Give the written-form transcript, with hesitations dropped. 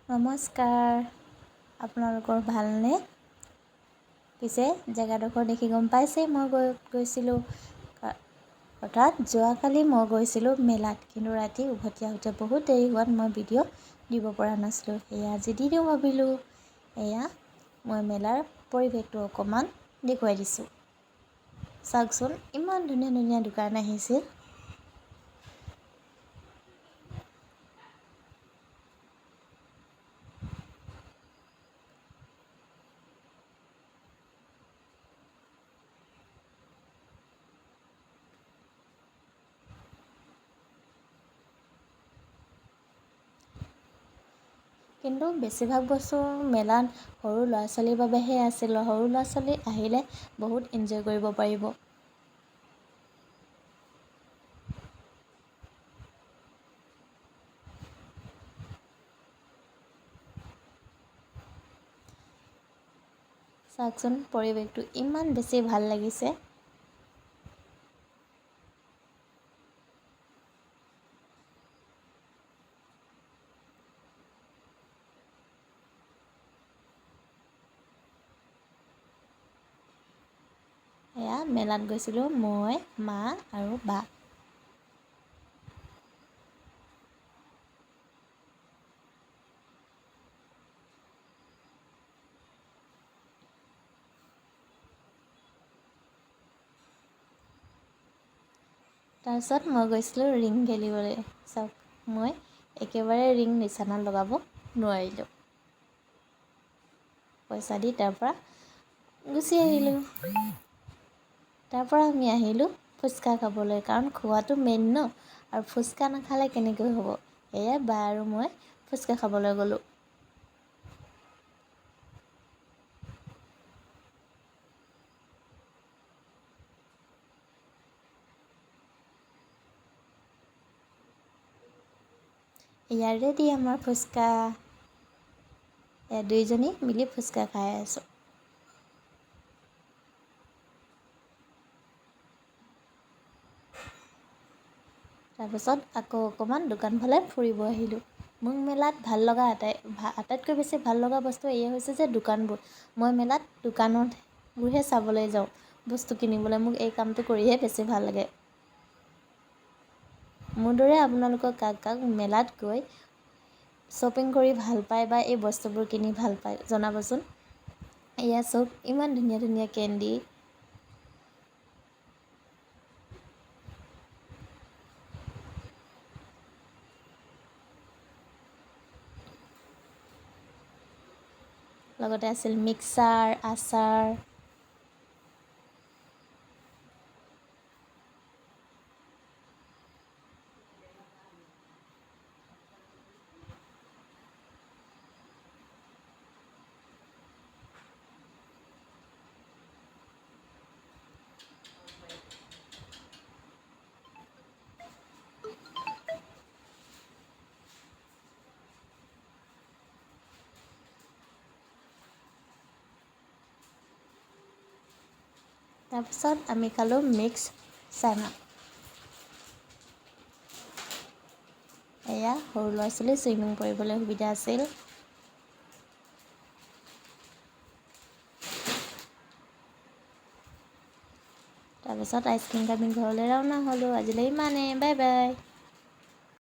নমস্কাৰ, আপোনালোকৰ ভালনে? পিছে জেগাডোখৰ দেখি গম পাইছে মই গৈছিলোঁ অৰ্থাৎ যোৱাকালি মই গৈছিলোঁ মেলাত, কিন্তু ৰাতি উভতি আহোঁতে বহুত দেৰি হোৱাত মই ভিডিঅ' দিব পৰা নাছিলোঁ। সেয়া আজি দি দিওঁ ভাবিলোঁ। এয়া মই মেলাৰ পৰিৱেশটো অকণমান দেখুৱাই দিছোঁ। চাওকচোন, ইমান ধুনীয়া ধুনীয়া দোকান আহিছিল। কিন্তু বেছিভাগ বস্তু মেলাত সৰু ল'ৰা ছোৱালীৰ বাবেহে আছিল। সৰু ল'ৰা ছোৱালী আহিলে বহুত এনজয় কৰিব পাৰিব। চাওকচোন, পৰিৱেশটো ইমান বেছি ভাল লাগিছে। এয়া মেলাত গৈছিলোঁ মই, মা আৰু বা। তাৰপিছত মই গৈছিলোঁ ৰিং খেলিবলৈ। চাওক, মই একেবাৰে ৰিং নিচানা লগাব নোৱাৰিলোঁ। পইচা দি তাৰপৰা গুচি আহিলোঁ। তাৰপৰা আমি আহিলোঁ ফুচকা খাবলৈ, কাৰণ খোৱাটো মেইন ন, আৰু ফুচকা নাখালে কেনেকৈ হ'ব। সেয়ে বা আৰু মই ফুচকা খাবলৈ গ'লোঁ। ইয়াৰ ৰেডি আমাৰ ফুচকা। দুইজনী মিলি ফুচকা খাই আছোঁ। তাৰপিছত আকৌ অকণমান দোকান ফালে ফুৰিব আহিলোঁ। মোক মেলাত ভাল লগা আটাইতকৈ বেছি ভাল লগা বস্তু এয়ে হৈছে যে দোকানবোৰ। মই মেলাত দোকানবোৰহে চাবলৈ যাওঁ, বস্তু কিনিবলৈ। মোক এই কামটো কৰিহে বেছি ভাল লাগে। মোৰ দৰে আপোনালোকৰ কাক মেলাত গৈ শ্বপিং কৰি ভাল পায় বা এই বস্তুবোৰ কিনি ভাল পায় জনাবচোন। এয়া চব ইমান ধুনীয়া ধুনীয়া কেণ্ডি। লগতে আছিল মিক্সাৰ, আচাৰ। তাৰপিছত আমি খালোঁ মিক্স চানা। এয়া সৰু ল'ৰা ছোৱালী চুইমিং কৰিবলৈ সুবিধা আছিল। তাৰপিছত আইচক্ৰীম খাই আমি ঘৰলৈ ৰাওনা হ'লোঁ। আজিলৈ ইমানেই, বাই বাই।